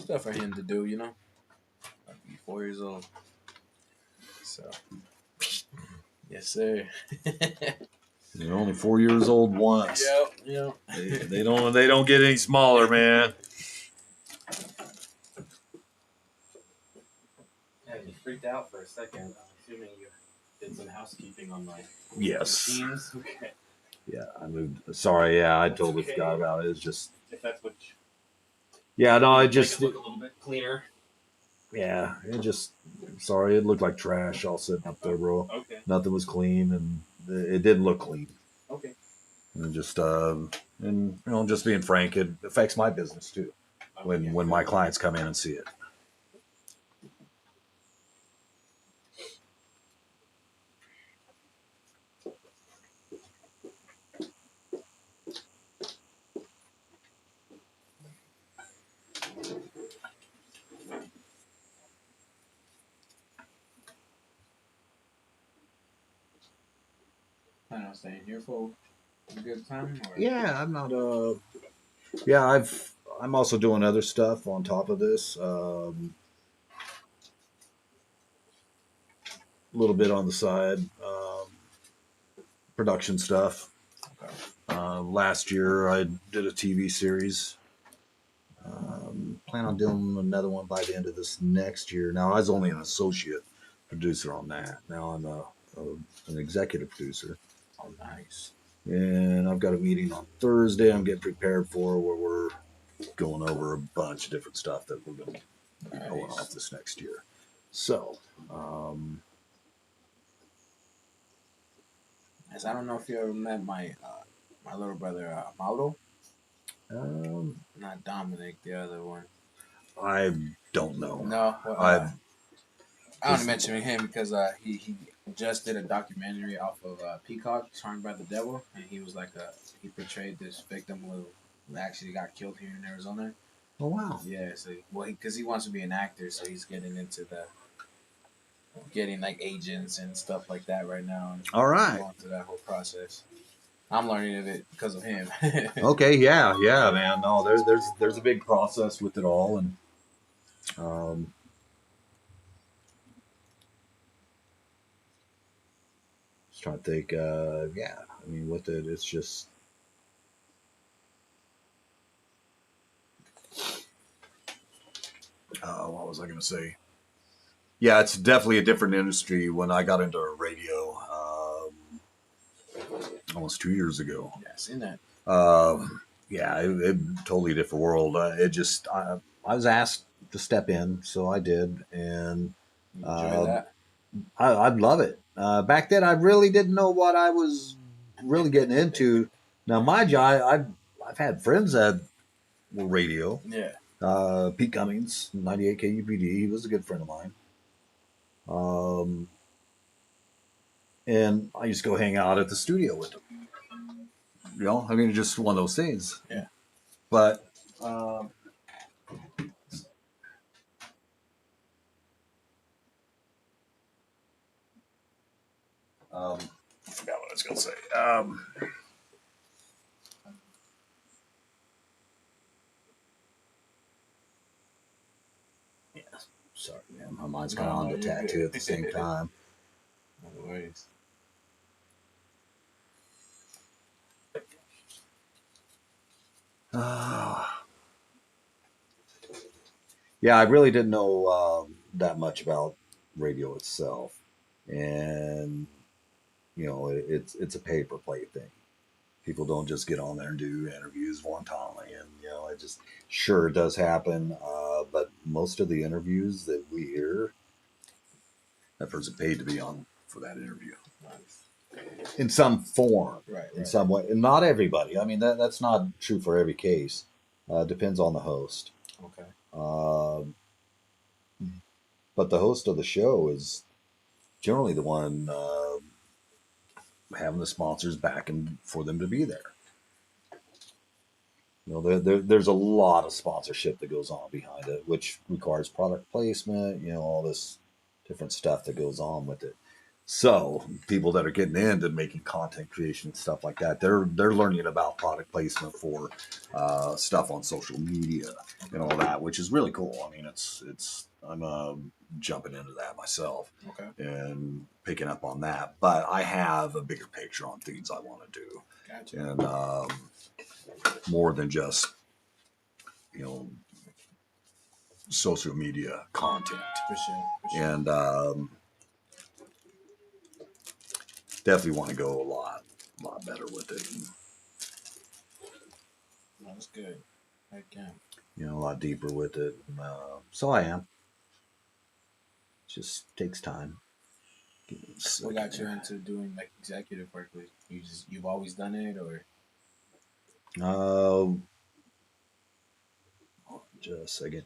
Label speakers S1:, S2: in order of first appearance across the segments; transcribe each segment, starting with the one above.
S1: stuff for him to do, you know. Like, he's 4 years old. So, yes, sir.
S2: You're only 4 years old once.
S1: Yep.
S2: They don't get any smaller, man.
S1: Yeah, you freaked out for a second. I'm assuming you did some housekeeping on my
S2: Yes.
S1: Okay.
S2: Yeah, I moved. Sorry, yeah, I totally forgot about it. It's just.
S1: If that's what.
S2: Yeah, no, I just.
S1: Make it look a little bit cleaner.
S2: Yeah, it just. Sorry, it looked like trash all sitting up there, bro.
S1: Okay.
S2: Nothing was clean, and it didn't look clean.
S1: Okay.
S2: And just just being frank, it affects my business too. When my clients come in and see it.
S1: Plan on staying here for a good time? Or?
S2: Yeah, I'm not. Yeah, I'm also doing other stuff on top of this. A little bit on the side, production stuff.
S1: Okay.
S2: Last year, I did a TV series. Plan on doing another one by the end of this next year. Now, I was only an associate producer on that. Now I'm an executive producer.
S1: Oh, nice.
S2: And I've got a meeting on Thursday I'm getting prepared for where we're going over a bunch of different stuff that we're going to be pulling off this next year. So,
S1: Yes, I don't know if you ever met my little brother, Mauro. Not Dominic, the other one.
S2: I don't know.
S1: No, well,
S2: I
S1: only mentioned him because he just did a documentary off of Peacock, Charmed by the Devil, and he was like he portrayed this victim who actually got killed here in Arizona.
S2: Oh wow!
S1: Yeah, so because he wants to be an actor, so he's getting into getting like agents and stuff like that right now. And
S2: all right,
S1: going through that whole process. I'm learning of it because of him.
S2: Okay, yeah, man. No, there's a big process with it all, and just trying to think. Yeah, I mean, with it, it's just. What was I going to say? Yeah, it's definitely a different industry. When I got into radio, almost 2 years ago.
S1: Yeah, I've seen that.
S2: Yeah, it totally different world. I was asked to step in, so I did, and
S1: Enjoy that.
S2: I'd love it. Back then, I really didn't know what I was really getting into. Now, mind you, I've had friends that were radio.
S1: Yeah.
S2: Pete Cummings, 98 KUPD, he was a good friend of mine. And I used to go hang out at the studio with him. You know, I mean, just one of those things.
S1: Yeah.
S2: But I forgot what I was going to say. Yeah, sorry, man. My mind's kind of on the tattoo at the same time.
S1: No worries.
S2: Yeah, I really didn't know that much about radio itself, and you know, it's a pay per play thing. People don't just get on there and do interviews wantonly, and you know, it just sure does happen. But most of the interviews that we hear, that person paid to be on for that interview. In some form,
S1: Right.
S2: In some way. And not everybody. I mean, that's not true for every case. Depends on the host.
S1: Okay.
S2: But the host of the show is generally the one having the sponsors backing for them to be there. You know, there's a lot of sponsorship that goes on behind it, which requires product placement. You know, all this different stuff that goes on with it. So people that are getting into making content creation and stuff like that, they're learning about product placement for stuff on social media and all that, which is really cool. I mean, I'm jumping into that myself
S1: Okay.
S2: and picking up on that. But I have a bigger picture on things I want to do,
S1: Gotcha.
S2: and more than just you know social media content.
S1: For sure. For sure.
S2: And definitely want to go a lot better with it. And,
S1: That's good. Heck yeah.
S2: a lot deeper with it. So I am. It just takes time.
S1: What got you into doing like executive work? Like, you've always done it, or?
S2: Uh, just a second.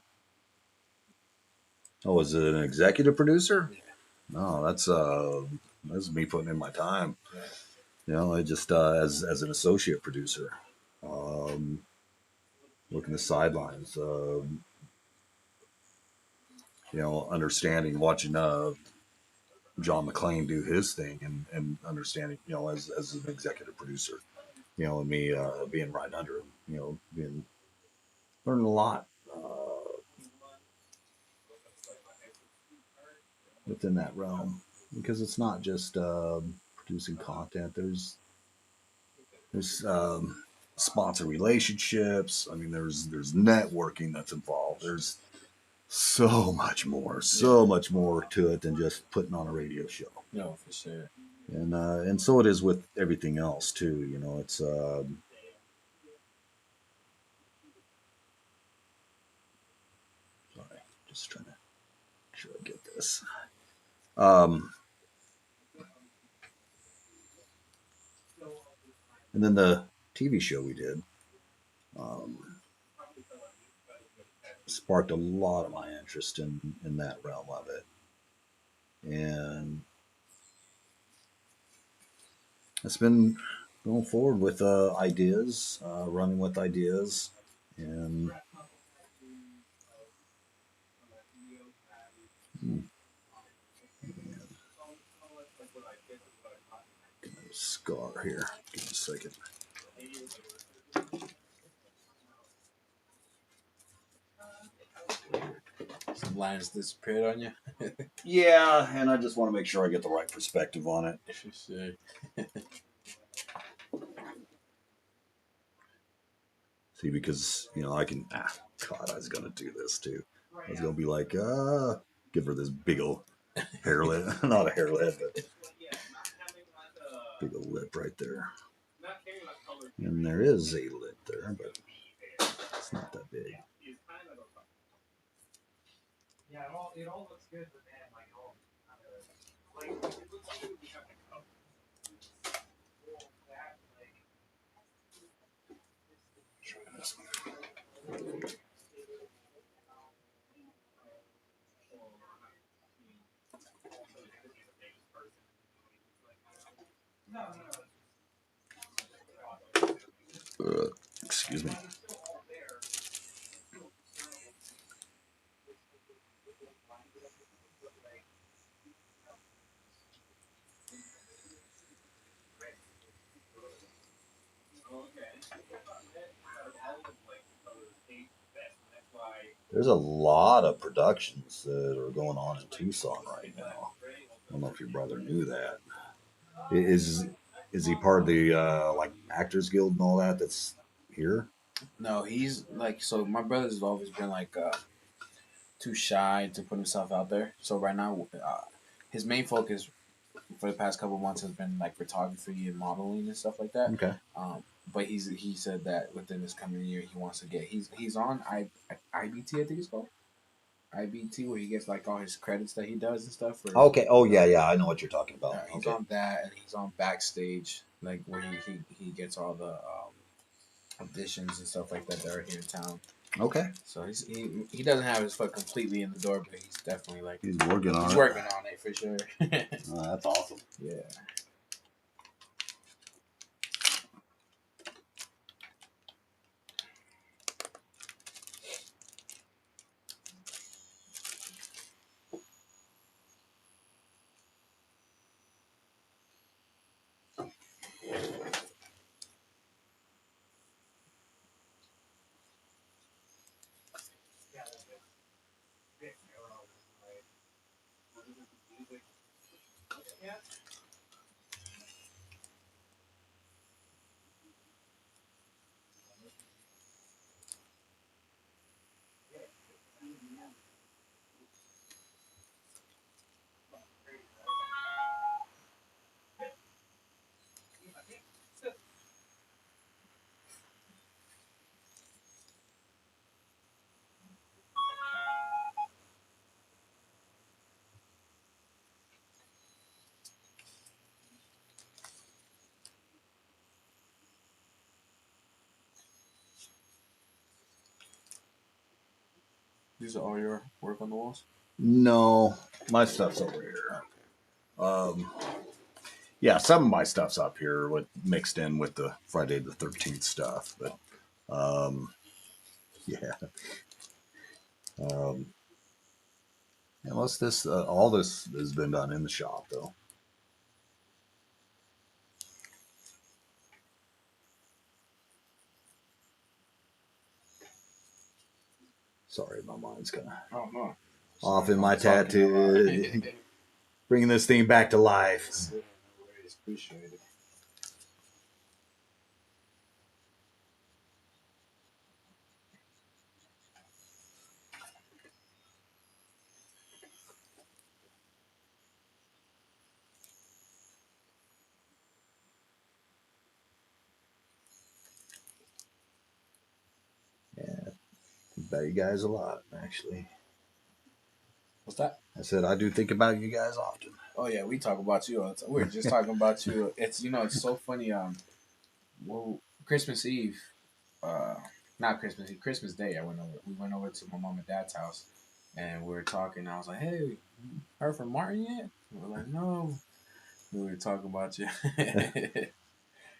S2: Oh, is it an executive producer?
S1: Yeah.
S2: No, that's me putting in my time.
S1: Yeah.
S2: I just as an associate producer, um, working the sidelines. Understanding, watching John McClane do his thing, and understanding, as an executive producer, and me being right under him, being learning a lot within that realm, because it's not just producing content. There's sponsor relationships. I mean, there's networking that's involved. There's so much more to it than just putting on a radio show.
S1: No, for sure.
S2: And so it is with everything else too. It's sorry, just trying to make sure I get this. Um, and then the TV show we did um, sparked a lot of my interest in that realm of it, and it's been going forward with ideas, running with ideas, and hmm, scar here. Give me a second.
S1: Some lines disappeared on you.
S2: Yeah, and I just want to make sure I get the right perspective on it.
S1: For sure.
S2: See, because I can. God, I was gonna do this too. I was gonna be like, give her this big old hair lip, not a hair lip, but big old lip right there. And there is a lip there, but it's not that big. Try this one. Excuse me. There's a lot of productions that are going on in Tucson right now. I don't know if your brother knew that. Is he part of the like Actors Guild and all that? That's here.
S1: No, he's like, so my brother's always been like too shy to put himself out there. So right now, his main focus for the past couple of months has been like photography and modeling and stuff like that.
S2: Okay.
S1: But he said that within this coming year he wants to get he's on IBT, I think it's called IBT, where he gets like all his credits that he does and stuff for.
S2: Okay. Oh yeah, yeah. I know what you're talking about.
S1: He's
S2: Okay.
S1: on that, and he's on backstage, like where he gets all the auditions and stuff like that are here in town.
S2: Okay.
S1: So he doesn't have his foot completely in the door, but he's definitely like
S2: He's working on
S1: he's
S2: it.
S1: working on it for sure.
S2: That's awesome.
S1: Yeah. These are all your work on the walls.
S2: No, my stuff's over here. Um, yeah, some of my stuff's up here with mixed in with the Friday the 13th stuff, but yeah. Um, and what's this? All this has been done in the shop, though. Sorry, my mind's kind of
S1: Oh no.
S2: off in
S1: I'm
S2: my
S1: talking about.
S2: tattoo, bringing this thing back to life.
S1: No worries, appreciate it.
S2: Yeah, about you guys a lot, actually.
S1: What's that?
S2: I said I do think about you guys often.
S1: Oh yeah, we talk about you all the time. We were just talking about you. It's it's so funny. Well, Christmas Eve, uh, not Christmas Eve, Christmas Day. We went over to my mom and dad's house, and we were talking. I was like, "Hey, heard from Martin yet?" We were like, "No." We were talking about you.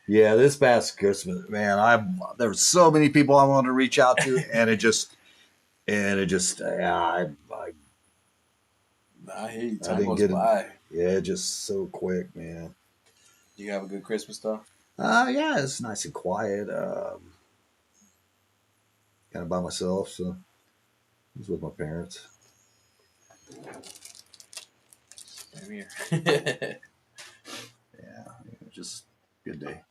S2: Yeah, this past Christmas, man, there were so many people I wanted to reach out to, yeah,
S1: I hear you.
S2: I
S1: Time
S2: didn't
S1: goes
S2: get it.
S1: by.
S2: Yeah, just so quick, man.
S1: You have a good Christmas though.
S2: Yeah, it's nice and quiet. Kind of by myself, so I was with my parents.
S1: Same here.
S2: Yeah, just good day.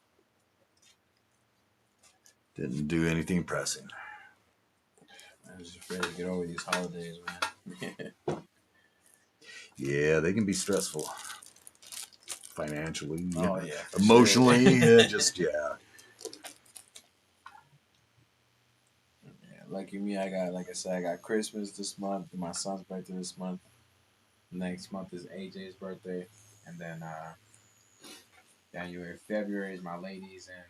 S2: Didn't do anything pressing.
S1: I was just ready to get over these holidays, man.
S2: Yeah, they can be stressful financially,
S1: Oh yeah, for sure.
S2: emotionally.
S1: Yeah,
S2: Yeah.
S1: lucky me, I got like I said, I got Christmas this month, my son's birthday this month. Next month is AJ's birthday, and then January, February is my ladies and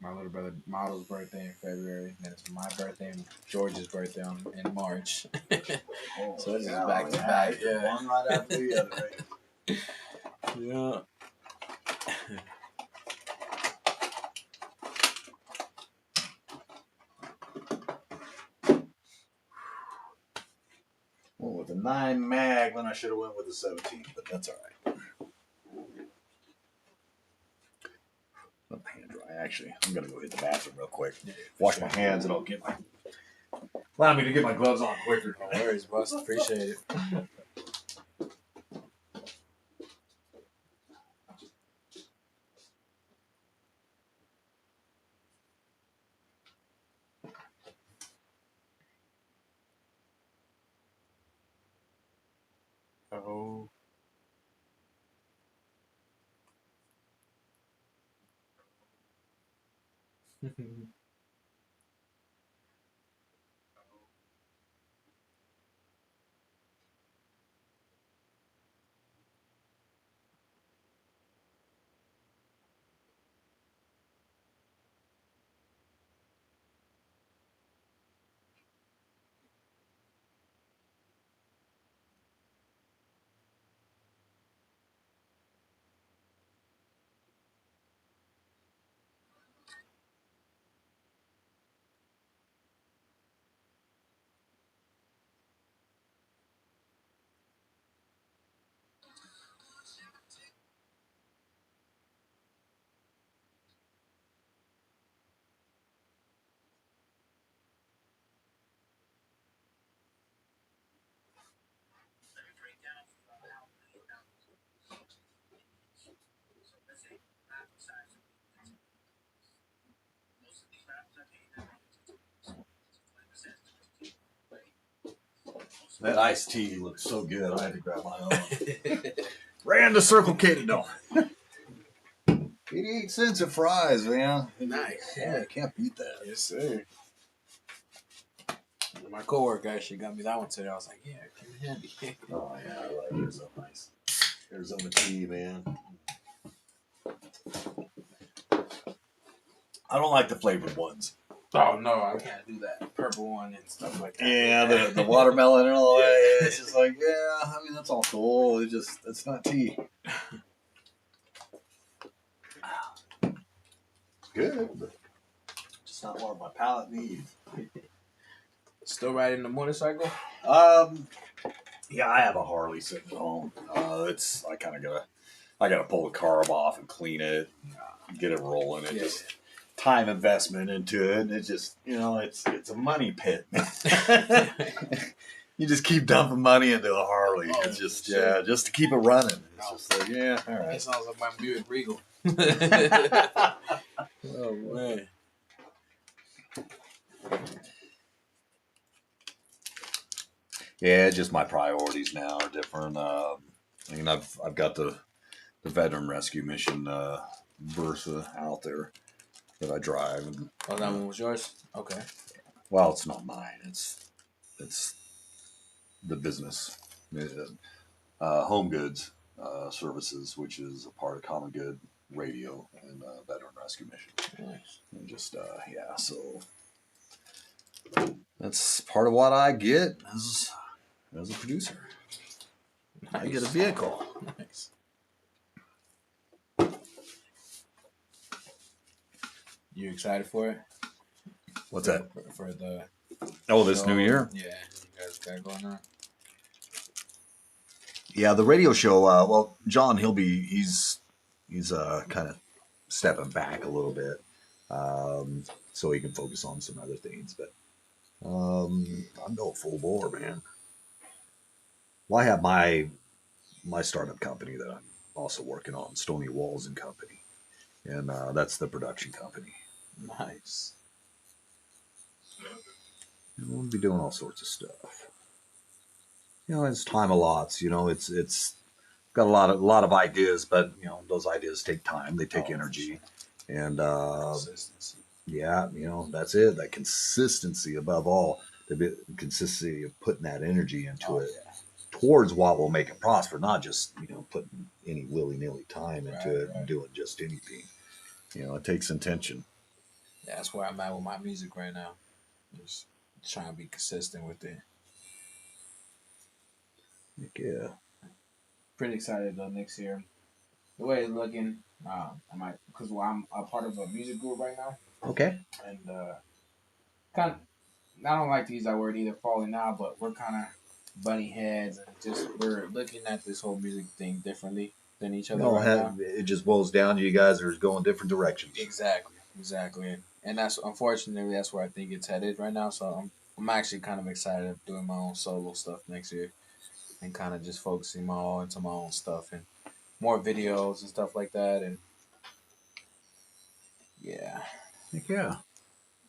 S1: my little brother Model's birthday in February. And then it's my birthday and George's birthday in March.
S2: Oh,
S1: So it's
S2: yeah,
S1: just back to back. Yeah.
S2: one right after the other.
S1: Yeah.
S2: Went with a 9 mag when I should have went with a 17, but that's all right. Let my hand dry. Actually, I'm gonna go hit the bathroom real quick.
S1: Yeah,
S2: Wash
S1: sure.
S2: my hands, and allow me to get my gloves on quicker.
S1: No worries, boss. Appreciate it. Oh.
S2: That iced tea looks so good. I had to grab my own. Ran to Circle K to know. 88 cents of fries, man.
S1: Nice.
S2: Yeah, I can't beat that.
S1: Yes, sir. My coworker actually got me that one today. I was like, yeah, came in handy.
S2: Oh, yeah, I like Arizona nice. Arizona tea, man. I don't like the flavored ones.
S1: Oh no, I can't do that. Purple one and stuff like that.
S2: Yeah, the watermelon and all that. Yeah. It's just like, yeah, I mean, that's all cool. It's not tea. Good, but just not what my palate needs.
S1: Still riding the motorcycle?
S2: Yeah, I have a Harley sitting at home. It's I kind of gotta pull the carb off and clean it, and get it rolling. It just time investment into it. And it just it's a money pit. You just keep dumping money into a Harley.
S1: Oh,
S2: it's just just to keep it running. It's just like all right.
S1: It sounds like my Buick Regal. Oh man.
S2: Yeah, just my priorities now are different. I mean, I've got the veteran rescue mission Versa out there that I drive. And,
S1: oh, that one was yours? Okay.
S2: well, it's not mine. It's the business, Home Goods Services, which is a part of Common Good Radio and Veteran Rescue Mission.
S1: Nice.
S2: And just so that's part of what I get as a producer.
S1: Nice.
S2: I get a vehicle.
S1: Nice. You excited for it?
S2: What's that?
S1: For the
S2: This new year?
S1: Yeah, you guys got going on.
S2: Yeah, the radio show. Well, John, he's kind of stepping back a little bit, so he can focus on some other things. But I'm going full bore, man. Well, I have my startup company that I'm also working on, Stony Walls and Company, and that's the production company.
S1: Nice.
S2: And we'll be doing all sorts of stuff. It's time allots. It's got a lot of ideas, but those ideas take time. They take energy, and
S1: Consistency.
S2: yeah, that's it. That consistency above all, the consistency of putting that energy into it towards what will make it prosper, not just putting any willy nilly time into it and doing just anything. It takes intention.
S1: Yeah, that's where I'm at with my music right now. Just trying to be consistent with it.
S2: Yeah.
S1: Pretty excited though next year. The way it's looking, I might because I'm a part of a music group right now,
S2: Okay.
S1: and kind of I don't like to use that word either, falling out, but we're kind of butting heads and just we're looking at this whole music thing differently than each other now.
S2: It just boils down to you guys are going different directions.
S1: Exactly, and that's unfortunately that's where I think it's headed right now. So I'm actually kind of excited of doing my own solo stuff next year, and kind of just focusing all into my own stuff and more videos and stuff like that. And yeah,
S2: Yeah.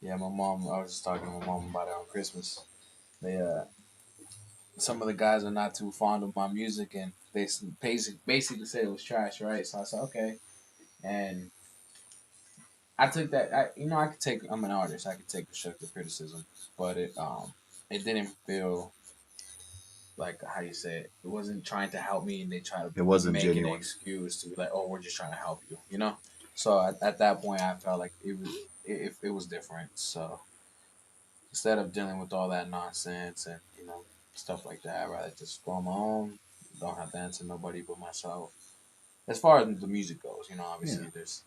S1: yeah. My mom, I was just talking to my mom about it on Christmas. They some of the guys are not too fond of my music, and they basically said it was trash, right? So I said okay, and I took that. I could take. I'm an artist. I could take constructive criticism, but it didn't feel like how you say it. It wasn't trying to help me, and they try to
S2: It wasn't
S1: make
S2: genuine.
S1: an excuse to be like, "Oh, we're just trying to help you," you know. So at that point, I felt like it was different. So instead of dealing with all that nonsense and stuff like that, I'd rather just go on my own. Don't have to answer nobody but myself. As far as the music goes, obviously there's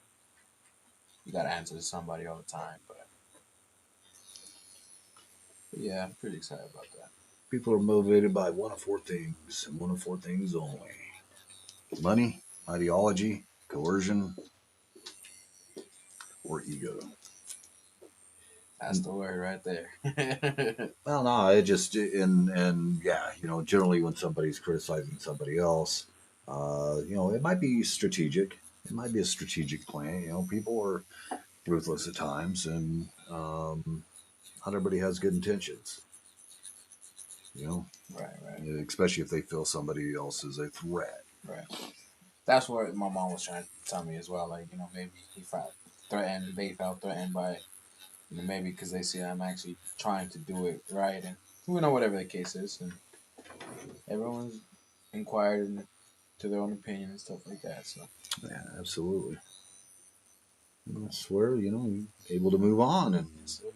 S1: you got to answer to somebody all the time, but yeah, I'm pretty excited about that.
S2: People are motivated by one of four things, and one of four things only: money, ideology, coercion, or ego.
S1: That's the word right there.
S2: Well, no, it just and yeah, generally when somebody's criticizing somebody else, it might be strategic. It might be a strategic plan. People are ruthless at times, and not everybody has good intentions. You know,
S1: Right.
S2: especially if they feel somebody else is a threat.
S1: Right. That's what my mom was trying to tell me as well. Like, you know, maybe he felt threatened, they felt threatened by, you know, maybe because they see I'm actually trying to do it right, and you know, whatever the case is, and everyone's inquired to their own opinion and stuff like that. So
S2: Yeah, absolutely. And I swear, you're able to move on, and
S1: yes, sir.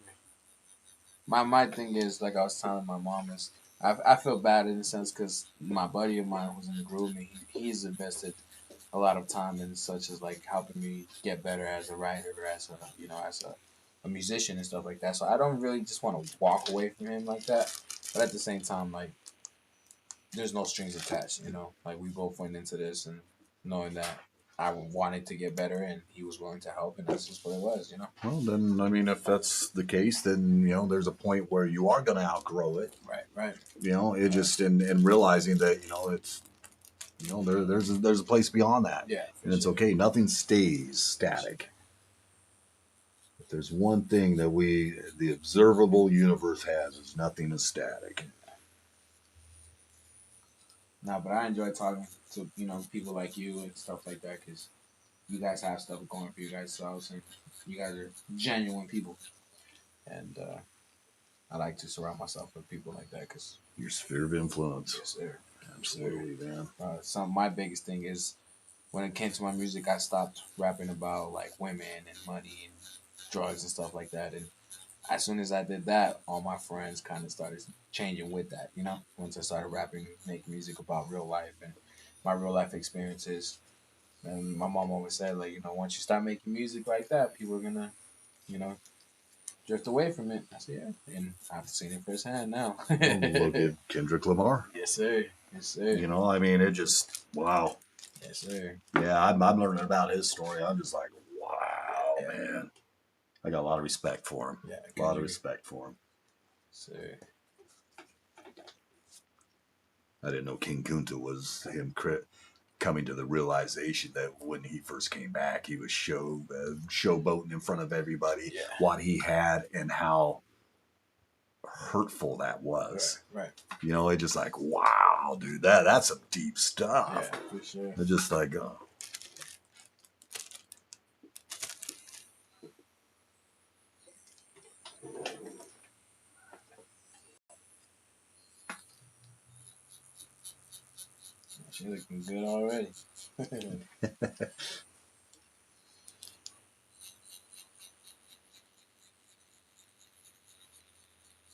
S1: My thing is, like I was telling my mom, is I feel bad in a sense because my buddy of mine who's in the group, and he's invested a lot of time in such as like helping me get better as a writer, as a you know, as a musician and stuff like that. So I don't really just want to walk away from him like that. But at the same time, like there's no strings attached, you know. Like we both went into this and knowing that I wanted to get better and he was willing to help, and that's just what it was, you know.
S2: well, then I mean, if that's the case, then there's a point where you are going to outgrow it.
S1: Right.
S2: It just in realizing that it's there's a place beyond that,
S1: Yeah, for
S2: and it's
S1: sure.
S2: okay. Nothing stays static. If there's one thing that the observable universe has, is nothing is static.
S1: No, but I enjoy talking to people like you and stuff like that because you guys have stuff going for you guys selves and you guys are genuine people, and I like to surround myself with people like that because
S2: Your sphere of influence.
S1: yes, sir. Yes, sir.
S2: Absolutely, man.
S1: My biggest thing is when it came to my music, I stopped rapping about like women and money and drugs and stuff like that. And as soon as I did that, all my friends kind of started changing with that. You know, once I started rapping, making music about real life and my real life experiences. And my mom always said, like, you know, once you start making music like that, people are gonna, you know, drift away from it. I said, yeah, and I've seen it firsthand now.
S2: Well, look at Kendrick Lamar.
S1: Yes, sir. Yes, sir.
S2: I mean, it just wow.
S1: Yes, sir.
S2: Yeah, I'm learning about his story. I'm just like, wow,
S1: Yeah,
S2: man. I got a lot of respect for him.
S1: yeah,
S2: A lot of
S1: Kendrick.
S2: respect for him.
S1: Sir.
S2: I didn't know King Kunta was him coming to the realization that when he first came back, he was showboating in front of everybody
S1: Yeah.
S2: what he had and how hurtful that was.
S1: Right.
S2: It's just like, wow, dude, that's some deep stuff.
S1: Yeah, for sure.
S2: It's just like,
S1: She looking good already.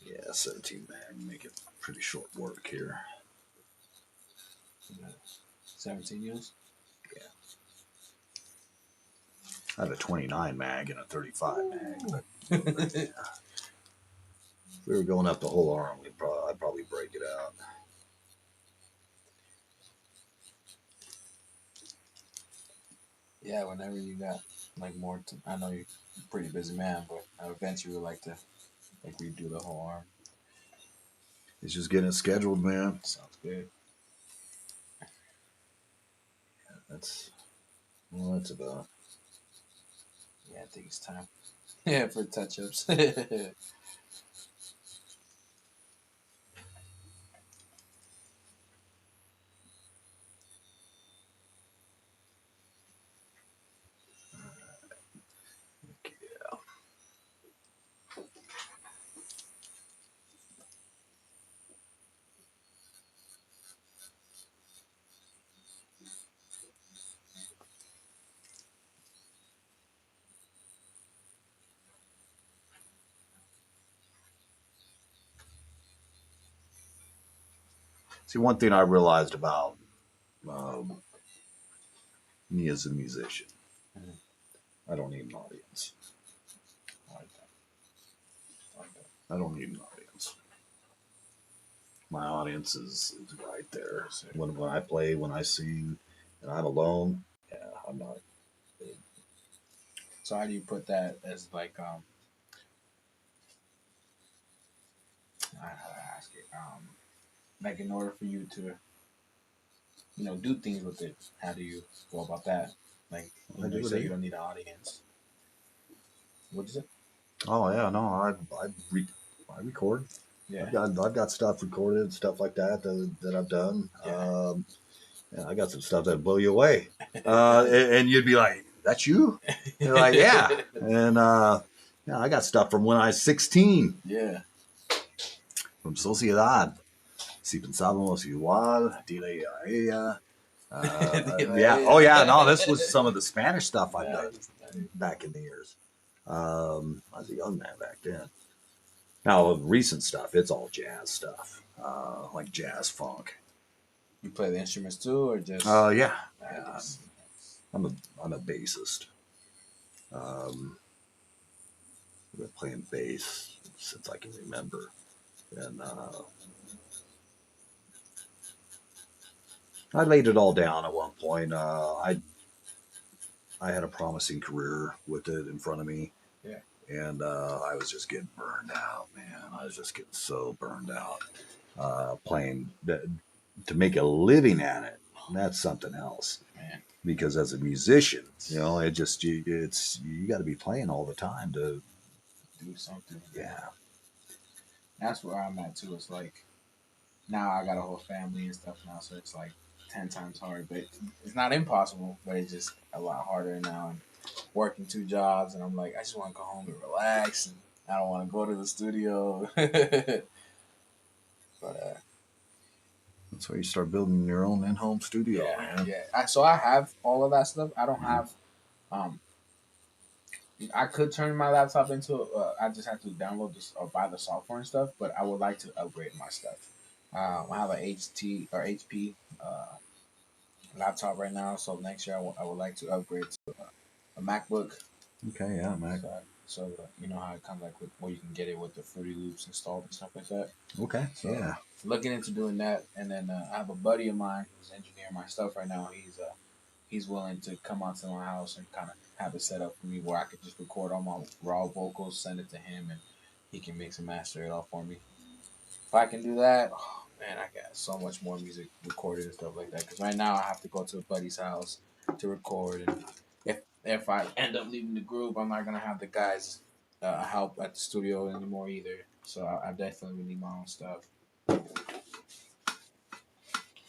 S2: yeah, 17 mag, make it pretty short work here.
S1: 17 years?
S2: I have a 29 mag and a 35 mag. But if we were going up the whole arm, I'd probably break it out.
S1: Yeah, whenever you got like more, I know you're a pretty busy man, but I eventually would like to like redo the whole arm.
S2: It's just getting it scheduled, man.
S1: Sounds good.
S2: That's that's about.
S1: Yeah, I think it's time. Yeah, for touch ups.
S2: See, one thing I realized about um, me as a musician,
S1: Mhm.
S2: I don't need an audience.
S1: I like that. I like that.
S2: I don't need an audience. My audience is right there.
S1: Yes, sir.
S2: When I play, when I sing, and I'm alone, yeah, I'm not.
S1: So how do you put that as like how do I ask it like in order for you to do things with it, how do you go about that? Like
S2: I
S1: you
S2: do
S1: say
S2: it.
S1: you don't need an audience. What is it?
S2: Oh yeah, no, I record.
S1: Yeah.
S2: I've got stuff recorded, stuff like that that I've done.
S1: Yeah.
S2: Yeah, I got some stuff that'll blow you away. And you'd be like, "That's you?" You're like, "Yeah." And yeah, I got stuff from when I was 16
S1: Yeah.
S2: from Sociedad. Si pensábamos igual, dile a ella. Yeah. Oh, yeah. No, this was some of the Spanish stuff I've done back in the years. I was a young man back then. Now, recent stuff, it's all jazz stuff, like jazz funk.
S1: You play the instruments too, or just?
S2: Yeah.
S1: Nice.
S2: I'm a bassist. I've been playing bass since I can remember, and I laid it all down at one point. I had a promising career with it in front of me.
S1: Yeah.
S2: And I was just getting burned out, man. I was just getting so burned out. Playing to make a living at it, that's something else.
S1: Man.
S2: Because as a musician, you got to be playing all the time to
S1: do something.
S2: Yeah.
S1: That's where I'm at too. It's like now I got a whole family and stuff now, so it's like 10 times harder. But it's not impossible, but it's just a lot harder now. And working 2 jobs, and I'm like, I just want to go home and relax, and I don't want to go to the studio. But
S2: That's where you start building your own in-home studio,
S1: yeah,
S2: man.
S1: yeah. So I have all of that stuff. I don't have. I could turn my laptop into. I just have to download this or buy the software and stuff. But I would like to upgrade my stuff. I have a HT or HP laptop right now, so next year I would like to upgrade to a MacBook.
S2: Okay, yeah, Mac.
S1: So you know how it comes like with where you can get it with the Fruity Loops installed and stuff like that.
S2: Okay,
S1: So
S2: yeah.
S1: looking into doing that, and then I have a buddy of mine who's engineering my stuff right now. He's willing to come out to my house and kind of have it set up for me where I could just record all my raw vocals, send it to him, and he can mix and master it all for me. If I can do that, oh, man, I got so much more music recorded and stuff like that. Because right now I have to go to a buddy's house to record, and if I end up leaving the group, I'm not gonna have the guys help at the studio anymore either. So I definitely need my own stuff.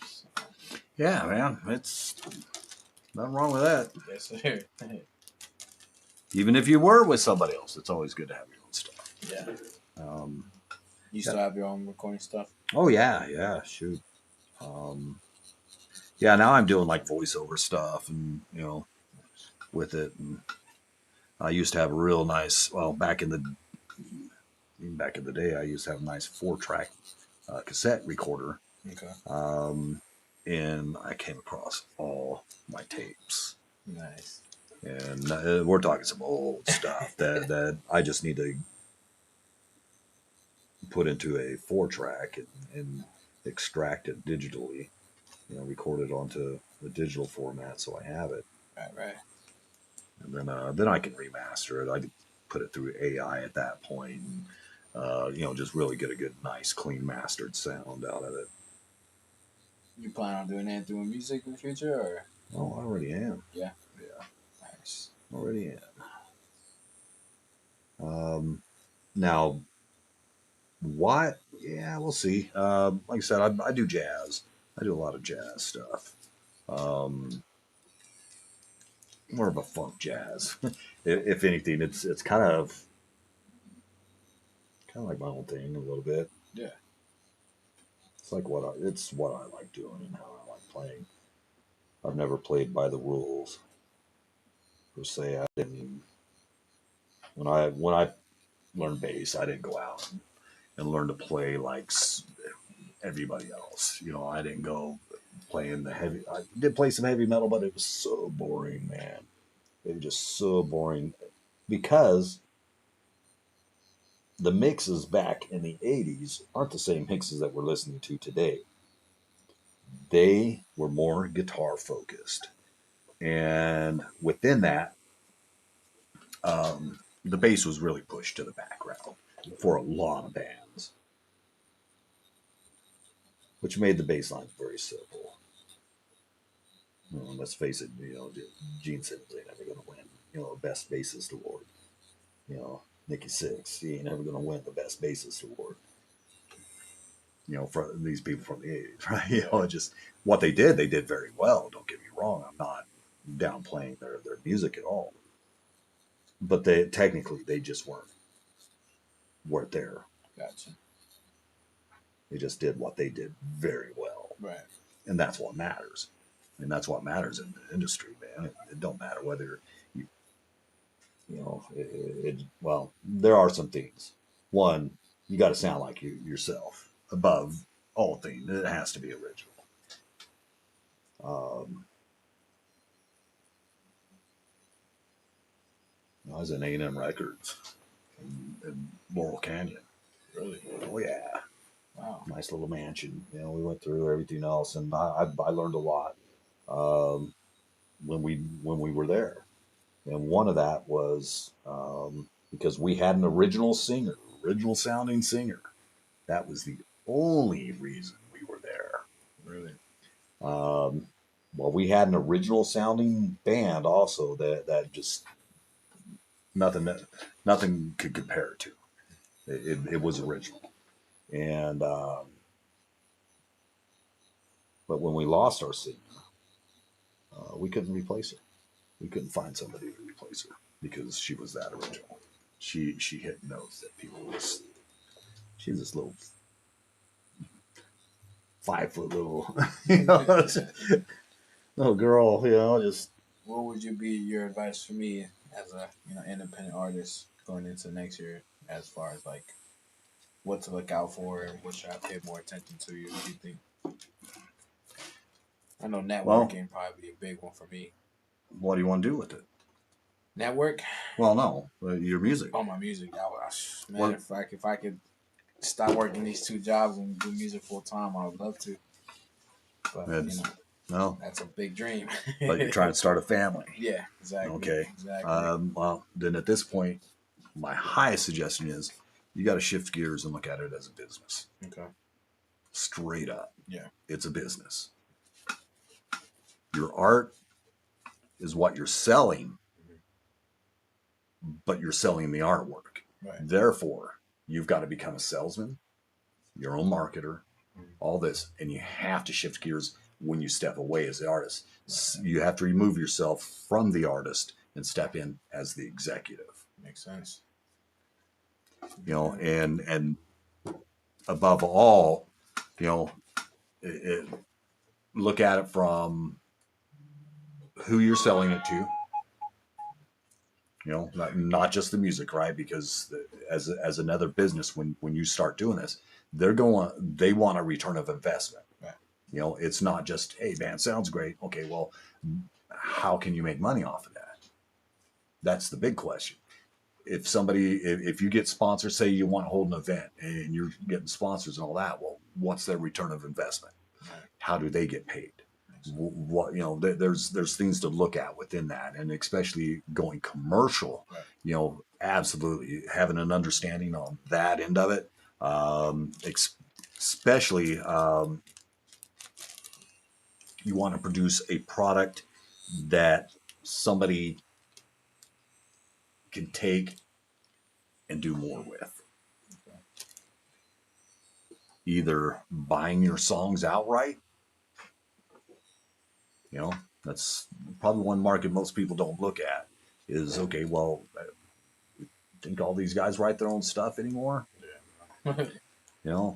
S1: So,
S2: Yeah, man. It's nothing wrong with that.
S1: yes, sir.
S2: Even if you were with somebody else, it's always good to have your own stuff.
S1: Yeah.
S2: Um,
S1: You still have your own recording stuff?
S2: oh yeah, shoot. Yeah, now I'm doing like voiceover stuff, and with it. And I used to have a real nice. Well, back in the day, I used to have a nice 4-track cassette recorder.
S1: Okay.
S2: And I came across all my tapes.
S1: Nice.
S2: And we're talking some old stuff that I just need to put into a 4-track and extract it digitally, record it onto the digital format so I have it.
S1: Right.
S2: And then I can remaster it. I can put it through AI at that point, and just really get a good, nice, clean, mastered sound out of it.
S1: You plan on doing anything with music in the future, or?
S2: Oh, I already am.
S1: Yeah.
S2: Yeah.
S1: Nice.
S2: Already am. Now, what? Yeah, we'll see. Like I said, I do jazz. I do a lot of jazz stuff. More of a funk jazz. If anything, it's kind of like my own thing a little bit.
S1: Yeah.
S2: It's like it's what I like doing and how I like playing. I've never played by the rules per se. I didn't when I learned bass, I didn't go out and learn to play like everybody else. I didn't go playing the heavy. I did play some heavy metal, but it was so boring, man. It was just so boring because the mixes back in the 80s aren't the same mixes that we're listening to today. They were more guitar focused. And within that, the bass was really pushed to the background for a lot of bands, which made the bass lines very simple. Let's face it, Gene Simmons ain't never going to win, a best bassist award. Nikki Sixx, he ain't never going to win the best bassist award. for these people from the 80s, right? Just what they did very well. Don't get me wrong. I'm not downplaying their music at all. But they just weren't there.
S1: Gotcha.
S2: They just did what they did very well.
S1: Right.
S2: And that's what matters. And that's what matters in the industry, man. It don't matter whether well, there are some things. One, you got to sound like yourself. Above all things, it has to be original. I was in A&M Records in Laurel Canyon.
S1: Really?
S2: Oh yeah.
S1: Wow.
S2: Nice little mansion. We went through everything else, and I learned a lot when we were there. And one of that was because we had an original sounding singer. That was the only reason we were there.
S1: Really?
S2: Well, we had an original sounding band also that just nothing could compare to. It was original, and but when we lost our singer, we couldn't replace her. We couldn't find somebody to replace her because she was that original. She hit notes that people was. She's this little 5 foot little, little girl. Just.
S1: What would you be your advice for me as a independent artist going into next year, as far as like what to look out for and what should I pay more attention to? You think? I know networking probably a big one for me.
S2: What do you want to do with it?
S1: Network?
S2: Well, no, your music.
S1: Oh, my music. Man, if I could stop working these 2 jobs and do music full time, I would love to. But
S2: no,
S1: that's a big dream.
S2: But you're trying to start a family.
S1: Yeah, exactly.
S2: Okay.
S1: Exactly.
S2: Well, then at this point, my highest suggestion is you got to shift gears and look at it as a business.
S1: Okay.
S2: Straight up.
S1: Yeah.
S2: It's a business. Your art is what you're selling, but you're selling the artwork.
S1: Right.
S2: Therefore, you've got to become a salesman, your own marketer, all this, and you have to shift gears when you step away as the artist. Right. You have to remove yourself from the artist and step in as the executive.
S1: Makes sense.
S2: And above all, look at it from who you're selling it to. Not just the music, right? Because as another business, when you start doing this, they want a return of investment.
S1: Right.
S2: It's not just, hey man, sounds great. Okay, well, how can you make money off of that? That's the big question. If you get sponsors, say you want to hold an event and you're getting sponsors and all that, well, what's their return of investment?
S1: Right.
S2: How do they get paid? What there's things to look at within that, and especially going commercial. Right. Absolutely having an understanding on that end of it, especially you want to produce a product that somebody can take and do more with. Okay. Either buying your songs outright. That's probably one market most people don't look at is, okay, well, think all these guys write their own stuff anymore? Yeah.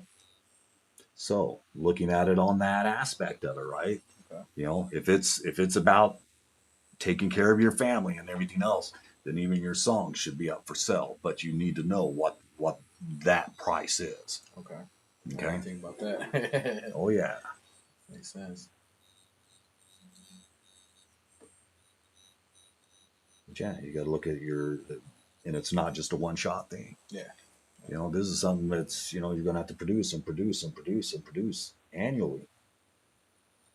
S2: So looking at it on that aspect of it, right? Okay. If it's about taking care of your family and everything else, then even your songs should be up for sale, but you need to know what that price is.
S1: Okay.
S2: Okay.
S1: I didn't think about that.
S2: Oh yeah.
S1: Makes sense.
S2: But yeah, you got to look at and it's not just a one-shot thing. Yeah. This is something that's, you're going to have to produce and produce and produce and produce annually.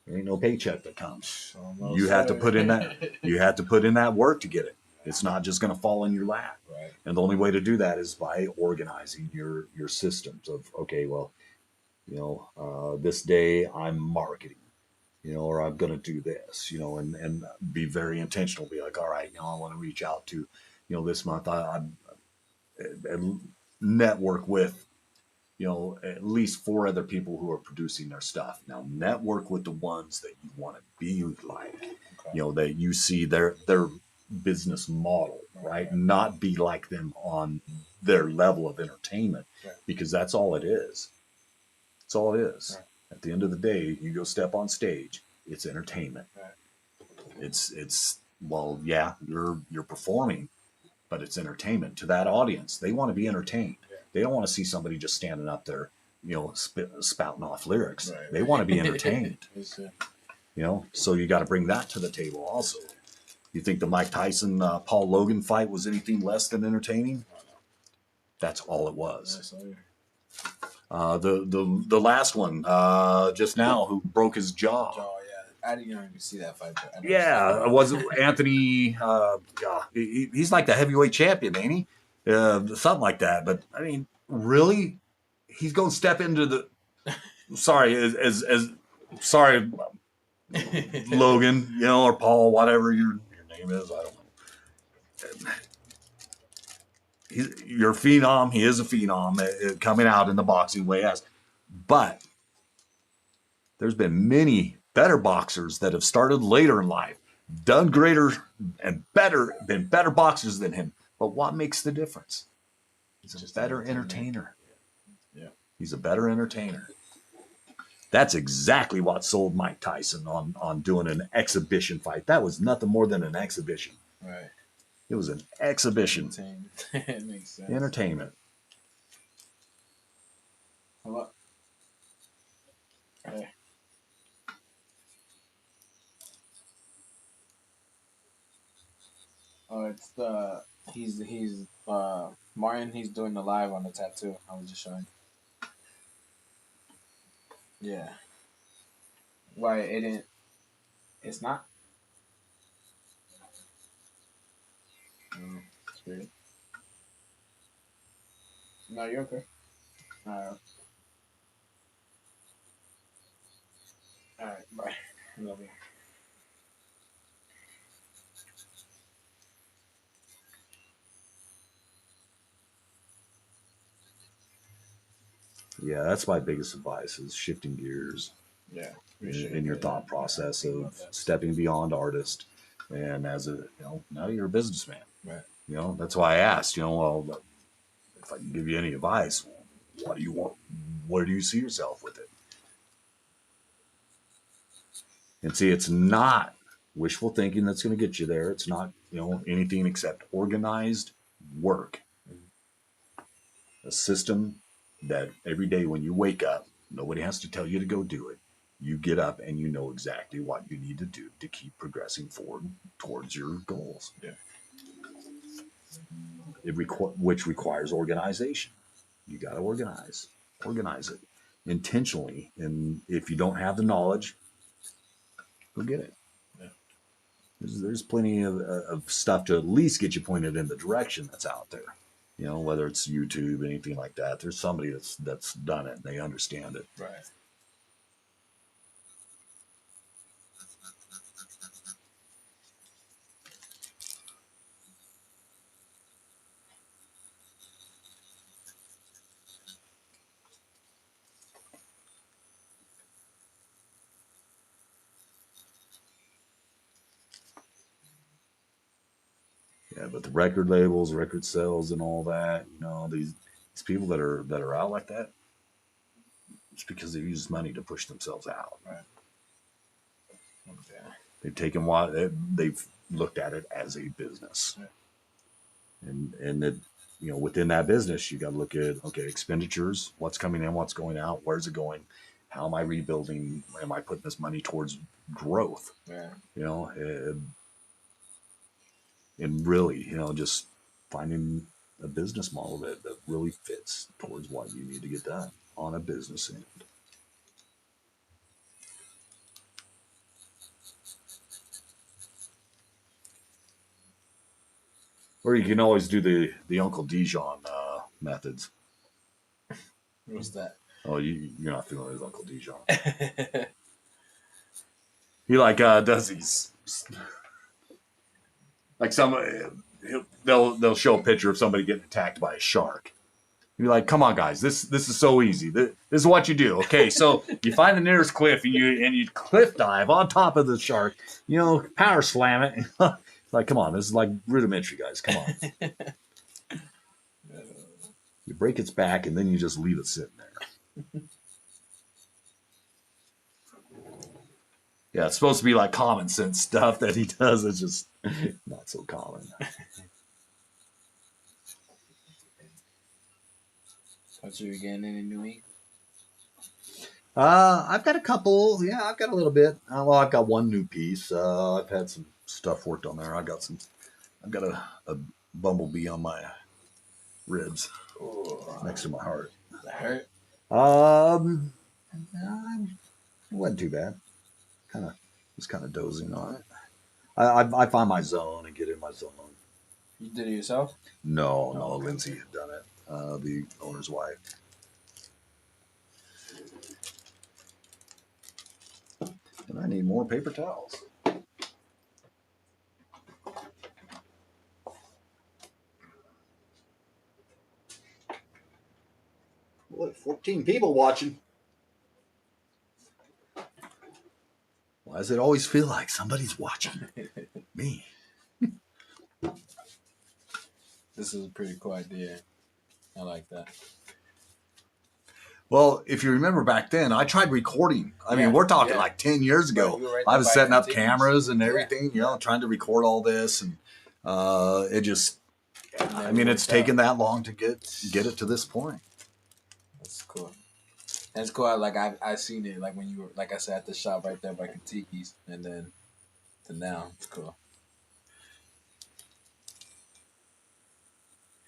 S2: There ain't no paycheck that comes. You have to put in that work to get it. It's not just going to fall in your lap. Right. And the only way to do that is by organizing your systems of, okay, well, this day I'm marketing, or I'm going to do this, and be very intentional. Be like, all right, I want to reach out to, this month I network with, at least 4 other people who are producing their stuff. Now network with the ones that you want to be like, that you see their business model, right? Not be like them on their level of entertainment, because that's all it is. That's all it is. At the end of the day, you go step on stage, it's entertainment. It's well, yeah, you're performing, but it's entertainment to that audience. They want to be entertained. They don't want to see somebody just standing up there, spouting off lyrics. They want to be entertained. So you got to bring that to the table also. You think the Mike Tyson Paul Logan fight was anything less than entertaining? That's all it was. The last one just now, who broke his jaw.
S1: I didn't even see that fight.
S2: Yeah, it was Anthony. He's like the heavyweight champion, ain't he? Something like that. But I mean, really, he's going to step into the. Sorry, sorry, Logan, or Paul, whatever your name is. I don't know. You're a phenom. He is a phenom coming out in the boxing way, but there's been many better boxers that have started later in life, done greater and been better boxers than him. But what makes the difference? He's a better entertainer. Yeah. He's a better entertainer. That's exactly what sold Mike Tyson on doing an exhibition fight. That was nothing more than an exhibition.
S1: Right.
S2: It was an exhibition.
S1: It makes sense.
S2: Entertainment.
S1: Hello. Hey. Oh, it's he's Martin. He's doing the live on the tattoo. I was just showing. Yeah. Why it didn't? It's not. It's weird. No, you're okay. All right. Bye. Love you.
S2: Yeah, that's my biggest advice: is shifting gears.
S1: Yeah.
S2: In your thought process of stepping beyond artist, and as a now you're a businessman.
S1: Right.
S2: That's why I asked. Well, if I can give you any advice, what do you want? Where do you see yourself with it? And see, it's not wishful thinking that's going to get you there. It's not anything except organized work. A system that every day when you wake up, nobody has to tell you to go do it. You get up and you know exactly what you need to do to keep progressing forward towards your goals.
S1: Yeah.
S2: Which requires organization. You got to organize it intentionally. And if you don't have the knowledge, go get it.
S1: Yeah.
S2: There's plenty of stuff to at least get you pointed in the direction that's out there. Whether it's YouTube, anything like that. There's somebody that's done it and they understand it.
S1: Right.
S2: Yeah, but the record labels, record sales, and all that, these people that are out like that, it's because they use money to push themselves out.
S1: Right. Okay.
S2: They've taken they've looked at it as a business, and that within that business, you got to look at expenditures, what's coming in, what's going out, where's it going, how am I rebuilding, am I putting this money towards growth?
S1: Yeah.
S2: And really, just finding a business model that really fits towards what you need to get done on a business end. Or you can always do the Uncle Dijon methods.
S1: What's that?
S2: Oh, you're not familiar with Uncle Dijon. He does these, like they'll show a picture of somebody getting attacked by a shark.
S3: You'd be like, come on, guys, this is so easy. This is what you do. Okay, so you find the nearest cliff and you cliff dive on top of the shark. You know, power slam it. Like, come on, this is like rudimentary, guys. Come on. You break its back and then you just leave it sitting there. Yeah, it's supposed to be like common sense stuff that he does. It's just not so common.
S1: What you getting any new ink?
S2: I've got a couple. Yeah, I've got a little bit. Well, I've got one new piece. I've had some stuff worked on there. I've got a bumblebee on my ribs.
S1: Ooh.
S2: Next to my heart.
S1: That hurt?
S2: It wasn't too bad. Just kind of dozing on it. I find my zone and get in my zone.
S1: You did it yourself?
S2: No,
S1: okay.
S2: Lindsay had done it. The owner's wife. And I need more paper towels. Look, 14 people watching. Why does it always feel like somebody's watching me?
S1: This is a pretty cool idea. I like that.
S2: Well, if you remember back then, I tried recording. I mean, we're talking like 10 years ago.
S1: Right,
S2: I was setting up cameras and everything, you know, trying to record all this. And it just, I mean, it's taken that long to get it to this point.
S1: That's cool. That's cool. Like I seen it, like when you were, like I said, at the shop right there by Kentucky's, and then to now, it's cool.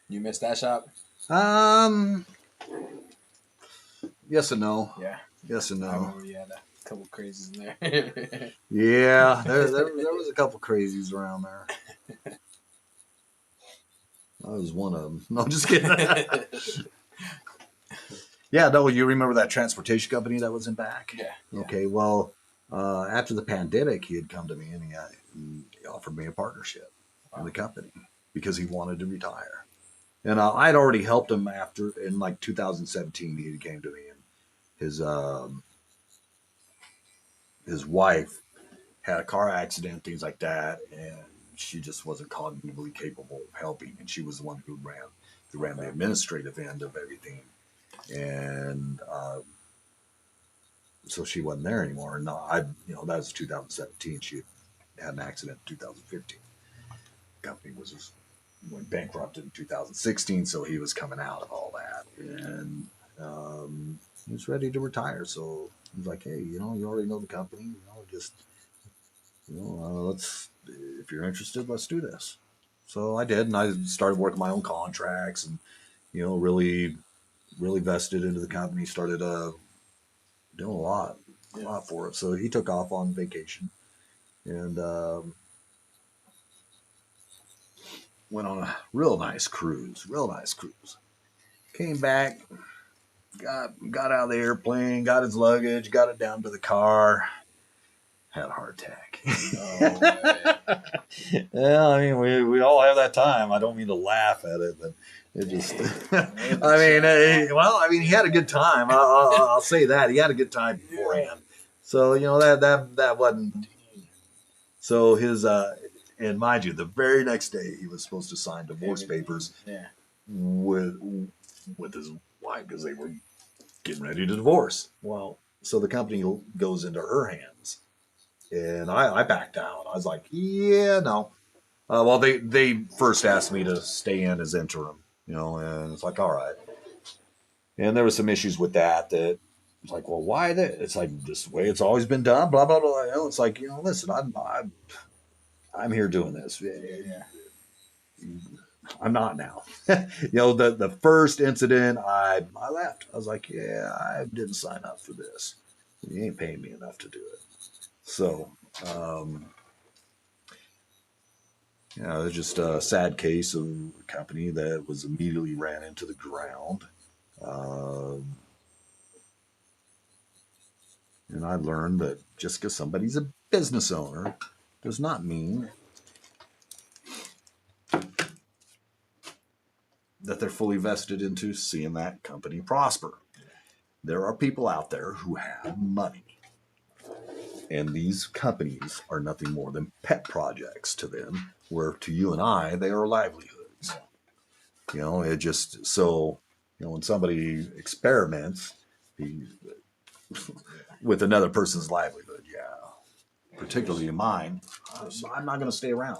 S1: You missed that shop?
S2: Yes and no.
S1: Yeah.
S2: Yes and
S1: I
S2: no.
S1: remember you had a couple crazies in there.
S2: Yeah, there was a couple crazies around there. I was one of them. No, I'm just kidding. Yeah, no, you remember that transportation company that was in back?
S1: Yeah.
S2: Okay, well, after the pandemic, he had come to me and he offered me a partnership in the company because he wanted to retire. And I'd already helped him in like 2017. He came to me and his wife had a car accident, things like that, and she just wasn't cognitively capable of helping. And she was the one who ran the administrative end of everything. And so she wasn't there anymore. And that was 2017. She had an accident in 2015. The company went bankrupt in 2016, so he was coming out of all that, and he was ready to retire. So he was like, "Hey, you already know the company. Let's, if you're interested, let's do this." So I did, and I started working my own contracts, and really vested into the company. Started doing a lot for it. So he took off on vacation, and went on a real nice cruise. Came back, got out of the airplane, got his luggage, got it down to the car, had a heart attack. Yeah, I mean, we all have that time. I don't mean to laugh at it, but it just, he had a good time. I'll say that. He had a good time beforehand. So, that wasn't, so his, and mind you, the very next day he was supposed to sign divorce papers with his wife because they were getting ready to divorce. Well, so the company goes into her hands, and I backed out. I was like, yeah, no. Well, they first asked me to stay in as interim, and it's like, all right. And there was some issues with that. It's like, well, why that? It's like this way it's always been done. Blah blah blah. It's like, listen, I'm here doing this.
S1: Yeah.
S2: I'm not now. The first incident, I left. I was like, yeah, I didn't sign up for this. You ain't paying me enough to do it. So, it was just a sad case of a company that was immediately ran into the ground. And I learned that just because somebody's a business owner does not mean
S3: that they're fully vested into seeing that company prosper. There are people out there who have money. And these companies are nothing more than pet projects to them, where to you and I, they are livelihoods. You know, it just, so, you know, when somebody experiments with another person's livelihood, yeah, particularly mine, I'm not going to stay around.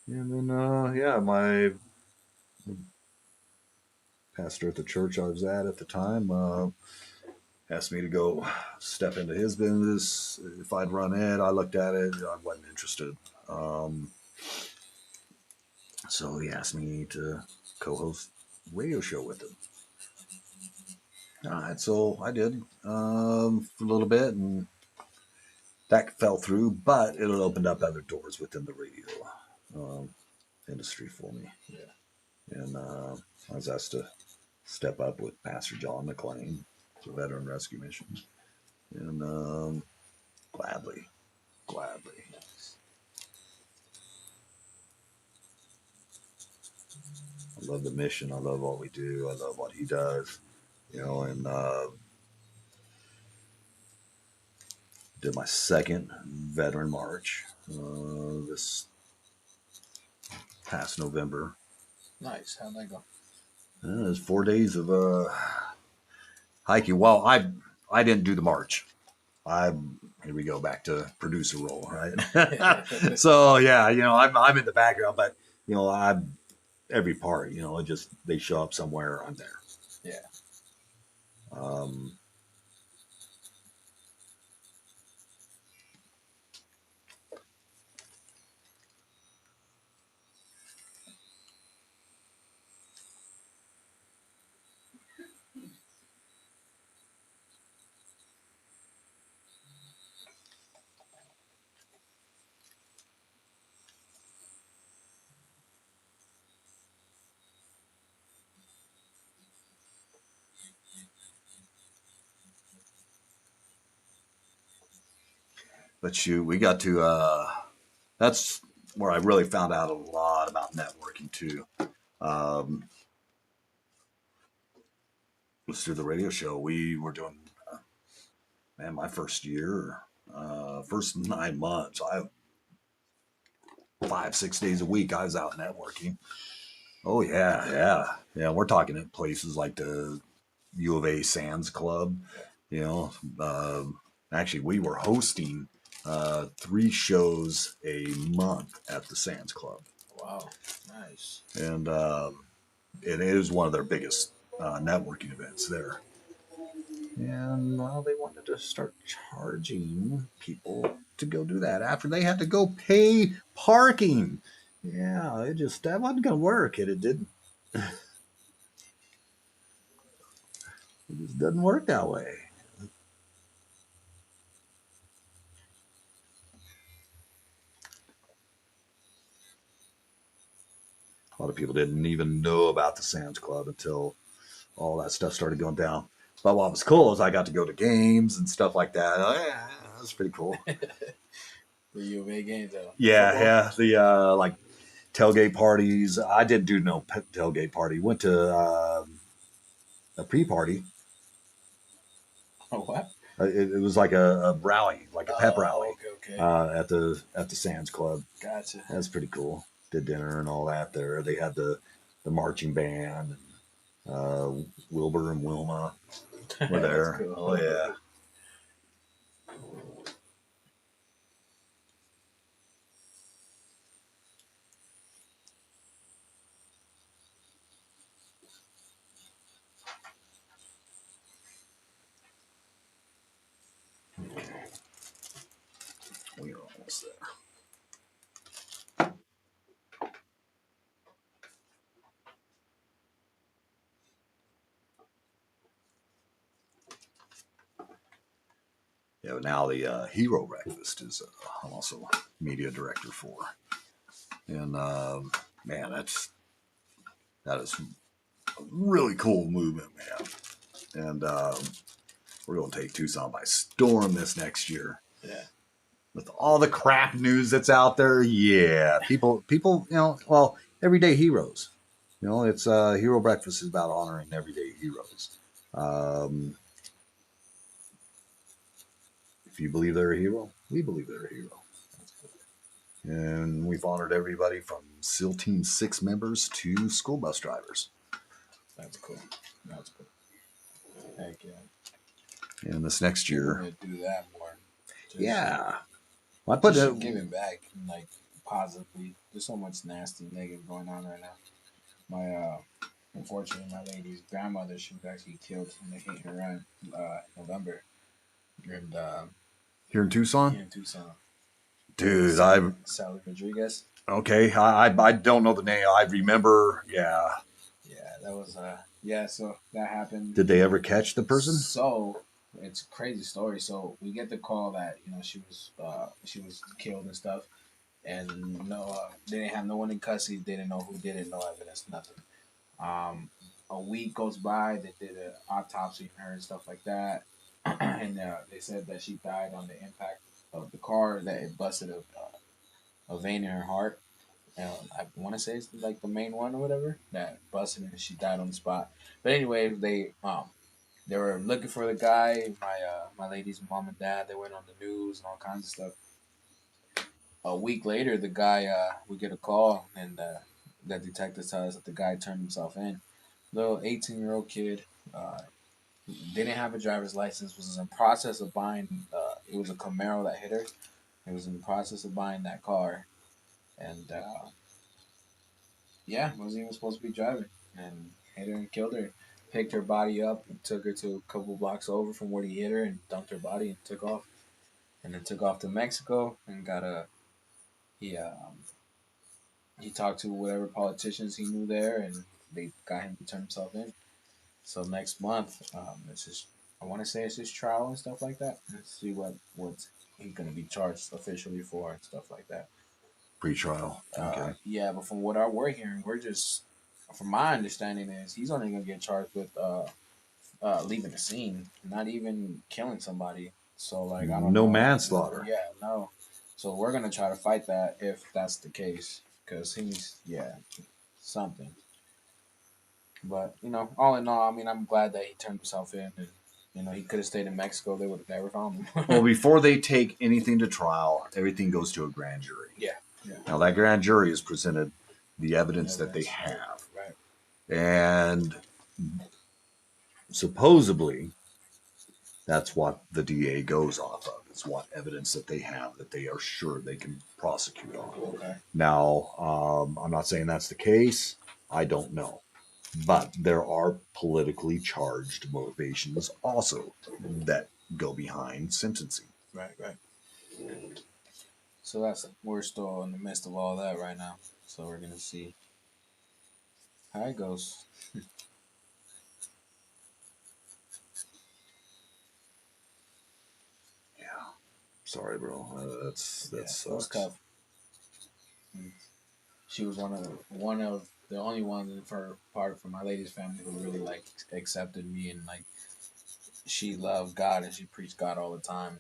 S3: And then, yeah, my pastor at the church I was at the time asked me to go step into his business. If I'd run it, I looked at it. I wasn't interested. So he asked me to co-host a radio show with him. All right, so I did for a little bit, and that fell through, but it opened up other doors within the radio industry for me. Yeah. And I was asked to step up with Pastor John McLean, the Veteran Rescue Mission. And gladly. I love the mission. I love what we do. I love what he does. You know, and did my second Veteran March this past November.
S1: Nice. How'd that go?
S3: It was 4 days of hiking. Well, I didn't do the march. Here we go back to producer role, right? So yeah, you know, I'm in the background, but you know, I'm every part. You know, it just they show up somewhere, I'm there.
S1: Yeah.
S3: But shoot, we got to. That's where I really found out a lot about networking too. Was through the radio show. We were doing, man, my first year, first 9 months, 5-6 days a week, I was out networking. Oh yeah. We're talking at places like the U of A Sands Club. You know, actually, we were hosting 3 shows a month at the Sands Club.
S1: Wow, nice.
S3: And it is one of their biggest networking events there. And well, they wanted to start charging people to go do that after they had to go pay parking. Yeah, that wasn't gonna work, and it didn't. It just doesn't work that way. A lot of people didn't even know about the Sam's Club until all that stuff started going down. But what was cool is I got to go to games and stuff like that. Oh, yeah, that was pretty cool.
S1: The U of A games, though.
S3: Yeah. The like tailgate parties. I didn't do no tailgate party. Went to a pre-party.
S1: Oh, what?
S3: It was like a rally, like a pep rally,
S1: okay.
S3: at the Sands Club.
S1: Gotcha.
S3: That's pretty cool. Did dinner and all that there. They had the marching band. And, Wilbur and Wilma were there.
S1: Cool.
S3: Oh yeah. We are almost there. Yeah, but now the Hero Breakfast is I'm also media director for, and man, that is a really cool movement, man. And we're going to take Tucson by storm this next year.
S1: Yeah.
S3: with all the crap news that's out there, yeah, people, well, everyday heroes. It's Hero Breakfast is about honoring everyday heroes. Um, if you believe they're a hero, we believe they're a hero. And we've honored everybody from SEAL Team 6 members to school bus drivers.
S1: That's cool. That's cool. Heck yeah.
S3: And this next year,
S1: We're gonna do that more. Just,
S3: yeah, I put
S1: just
S3: it.
S1: giving back, like positively. There's so much nasty, negative going on right now. My unfortunately, my lady's grandmother, she was actually killed in a hit and run, November, and
S3: Here in Tucson,
S1: here in Tucson.
S3: dude.
S1: Sally Rodriguez.
S3: Okay. I don't know the name. I remember. Yeah.
S1: Yeah, that was yeah. So that happened.
S3: Did they ever catch the person?
S1: So it's a crazy story. So we get the call that she was killed and stuff, and no, they didn't have no one in custody. They didn't know who did it. No evidence. Nothing. Um, a week goes by. They did an autopsy on her and stuff like that, and they said that she died on the impact of the car. That it busted a vein in her heart. I want to say it's like the main one or whatever that busted and she died on the spot. But anyway, they were looking for the guy. My lady's mom and dad, they went on the news and all kinds of stuff. A week later, the guy we get a call and the detectives tell us that the guy turned himself in. Little 18-year-old kid, didn't have a driver's license. Was in process of buying. It was a Camaro that hit her. He was in the process of buying that car, and yeah, wasn't even supposed to be driving, and hit her and killed her. Picked her body up and took her to a couple blocks over from where he hit her and dumped her body and took off. And then took off to Mexico and got a he he talked to whatever politicians he knew there and they got him to turn himself in. So next month, it's just I want to say it's his trial and stuff like that. Let's see what he's gonna be charged officially for and stuff like that.
S3: Pre-trial. Okay.
S1: Yeah, but from what we're hearing, we're just from my understanding is he's only gonna get charged with leaving the scene, not even killing somebody. So like I don't
S3: No
S1: know.
S3: manslaughter.
S1: Yeah, no. So we're gonna try to fight that if that's the case, because he's something. But all in all, I mean, I'm glad that he turned himself in, and he could have stayed in Mexico. They would have never found him.
S3: Well, before they take anything to trial, everything goes to a grand jury.
S1: Yeah, yeah.
S3: Now that grand jury has presented the evidence that they
S1: Right,
S3: have,
S1: right.
S3: and supposedly that's what the DA goes off of. It's what evidence that they have that they are sure they can prosecute on.
S1: Okay.
S3: Now, I'm not saying that's the case. I don't know. But there are politically charged motivations also that go behind sentencing.
S1: Right, right. So we're still in the midst of all that right now. So we're gonna see how it goes.
S3: Yeah. Sorry, bro. That
S1: It was
S3: sucks.
S1: tough. She was one of the only ones in her part from my lady's family who really like accepted me and like she loved God and she preached God all the time.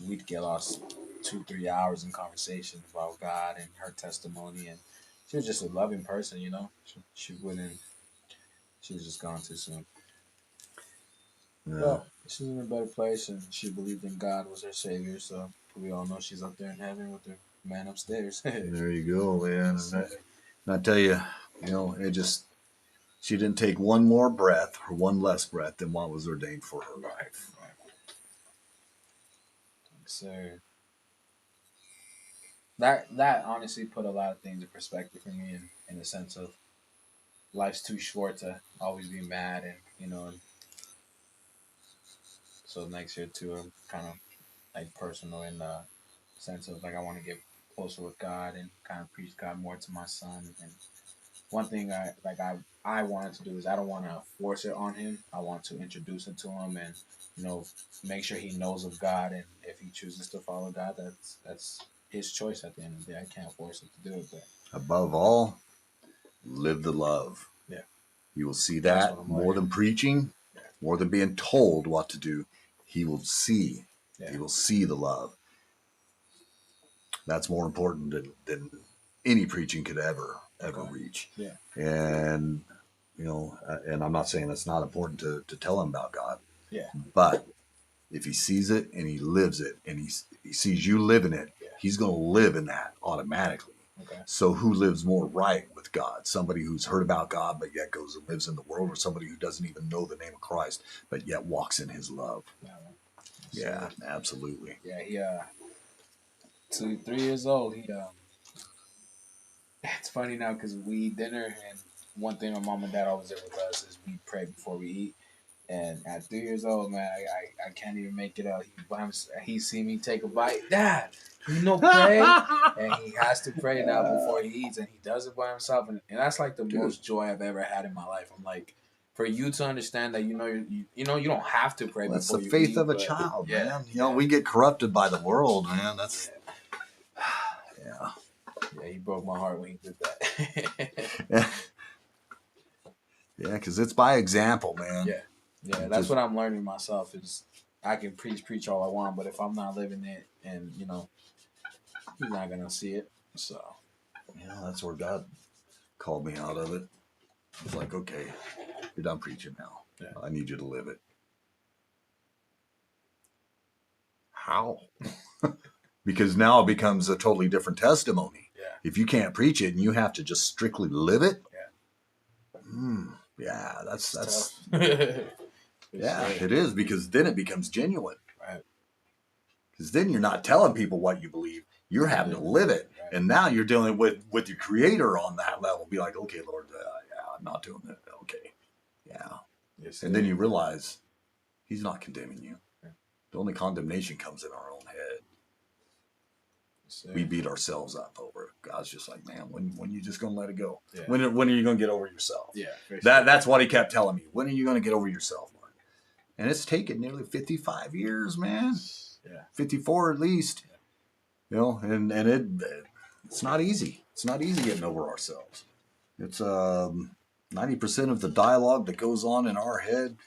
S1: We'd get lost 2-3 hours in conversation about God and her testimony, and she was just a loving person. She wouldn't. She was just gone too soon.
S3: Yeah.
S1: But she's in a better place, and she believed in God was her savior. So we all know she's up there in heaven with her man upstairs.
S3: There you go, man. And I tell you, it just, she didn't take one more breath or one less breath than what was ordained for her life.
S1: Right. So that honestly put a lot of things in perspective for me, in the sense of life's too short to always be mad, and so next year too, I'm kind of like personal in the sense of like I want to get closer with God and kind of preach God more to my son. And one thing I wanted to do is I don't want to force it on him. I want to introduce it to him and make sure he knows of God. And if he chooses to follow God, that's his choice. At the end of the day, I can't force him to do it. But
S3: Above all, live the love.
S1: yeah,
S3: You will see
S1: that's
S3: that
S1: what I'm
S3: more
S1: like.
S3: than preaching,
S1: Yeah,
S3: more than being told what to do. He will see.
S1: yeah.
S3: He will see the love.
S2: That's more important than any preaching could ever reach.
S1: Yeah.
S2: And and I'm not saying it's not important to tell him about God.
S1: Yeah.
S2: But if he sees it and he lives it, and he sees you living it,
S1: Yeah.
S2: he's going to live in that automatically.
S1: Okay.
S2: So who lives more right with God? Somebody who's heard about God but yet goes and lives in the world, or somebody who doesn't even know the name of Christ but yet walks in his love? Yeah, absolutely.
S1: Yeah, he 3 years old. It's funny now because we eat dinner, and one thing my mom and dad always did with us is we pray before we eat. And at 3 years old, man, I can't even make it out. He see me take a bite, Dad, pray, and he has to pray now before he eats, and he does it by himself, and that's like the most joy I've ever had in my life. I'm like, for you to understand that you don't have to pray
S2: That's
S1: before
S2: the
S1: you
S2: faith
S1: eat,
S2: of a
S1: but
S2: child,
S1: yeah,
S2: man. We get corrupted by the world, man. That's
S1: yeah. He broke my heart when he did that.
S2: yeah, because it's by example, man.
S1: Yeah. That's what I'm learning myself is I can preach all I want, but if I'm not living it, and he's not gonna see it. So
S2: that's where God called me out of it. It's like, okay, you're done preaching now.
S1: Yeah.
S2: I need you to live it. How? Because now it becomes a totally different testimony.
S1: Yeah.
S2: If you can't preach it and you have to just strictly live it, that's
S1: tough.
S2: yeah, it is, because then it becomes genuine.
S1: Right.
S2: Because then you're not telling people what you believe. You're having to live it.
S1: Right.
S2: And now you're dealing with your creator on that level. Be like, okay, Lord, I'm not doing that. Okay. Yeah.
S1: Yes,
S2: and then you realize he's not condemning you. Yeah. The only condemnation comes in our own head. Yes, we beat ourselves up over it. God's just like, man, when you just going to let it go? Yeah. When are you going to get over yourself?
S1: Yeah.
S2: That's what he kept telling me. When are you going to get over yourself, Lord? And it's taken nearly 55 years, man. Yeah. 54 at least. Yeah. And it's not easy. It's not easy getting over ourselves. It's 90% of the dialogue that goes on in our head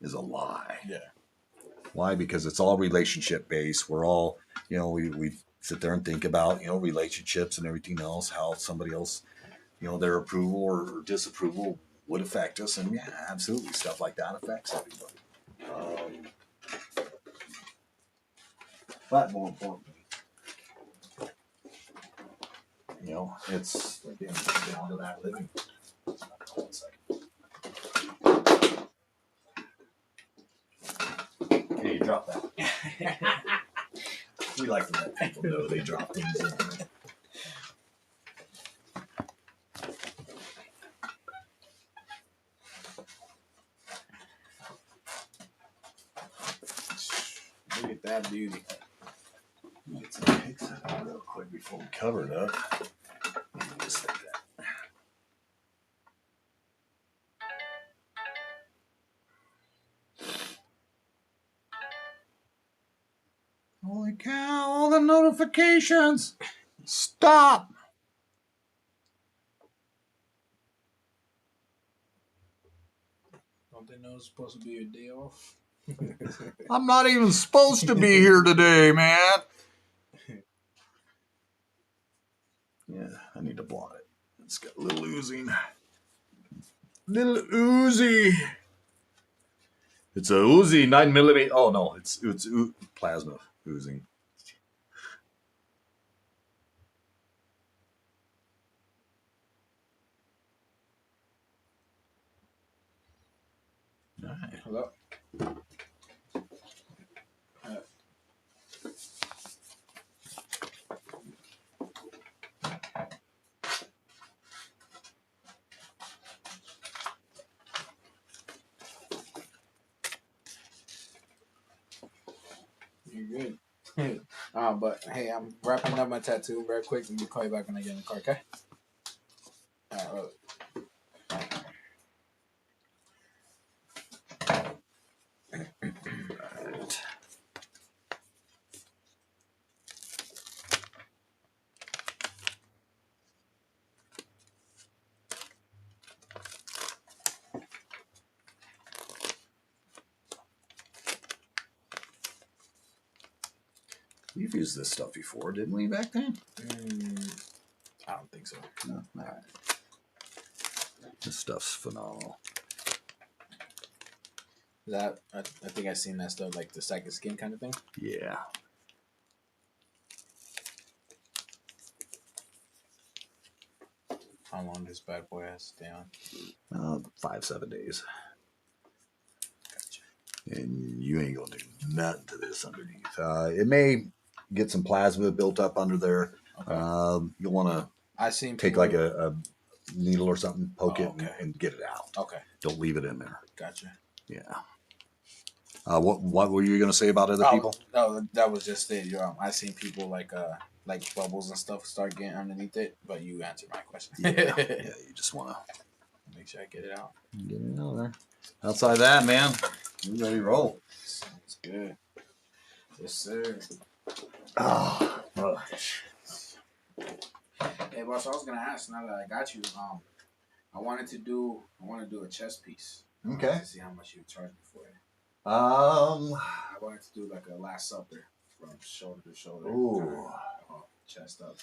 S2: is a lie. Yeah. Why? Because it's all relationship based. We're all, we sit there and think about, relationships and everything else, how somebody else, their approval or disapproval would affect us. And yeah, absolutely. Stuff like that affects everybody. But more importantly, it's again down to that living. One second. Okay, you drop that. We like to let people know they drop things in there.
S1: Look at that beauty.
S2: Get some pics of it real quick before we cover it up. Just like that. Holy cow, all the notifications. Stop.
S1: Don't they know it's supposed to be your day off?
S2: I'm not even supposed to be here today, man. Yeah, I need to blot it. It's got a little oozing. Little oozy. It's a Uzi 9mm. Oh no, it's plasma oozing. All right.
S1: Hello. You're good. But hey, I'm wrapping up my tattoo very quick, and we'll call you back when I get in the car, okay? All right.
S2: We've used this stuff before, didn't we, back then?
S1: I don't think so.
S2: No. All right. This stuff's phenomenal.
S1: That I think I've seen that stuff, like the second skin kind of thing.
S2: Yeah.
S1: How long this bad boy has to stay on?
S2: 5-7 days.
S1: Gotcha.
S2: And you ain't gonna do nothing to this underneath. It may get some plasma built up under there.
S1: Okay.
S2: You'll want to
S1: I seen
S2: take
S1: people,
S2: like a needle or something, poke it,
S1: okay.
S2: and get it out.
S1: Okay.
S2: Don't leave it in there.
S1: Gotcha.
S2: Yeah. What were you gonna say about other people?
S1: No, that was just it. I seen people like bubbles and stuff start getting underneath it, but you answered my question.
S2: Yeah. You just want to
S1: Make sure I get it out.
S2: get it out there. Outside of that, man, you ready to roll?
S1: Sounds good. Yes, sir.
S2: Oh.
S1: Hey, boss, I was gonna ask. Now that I got you, I want to do a chest piece.
S2: Okay.
S1: To see how much you would charge me for it.
S2: I
S1: wanted to do like a Last Supper from shoulder to shoulder.
S2: Ooh.
S1: Chest up.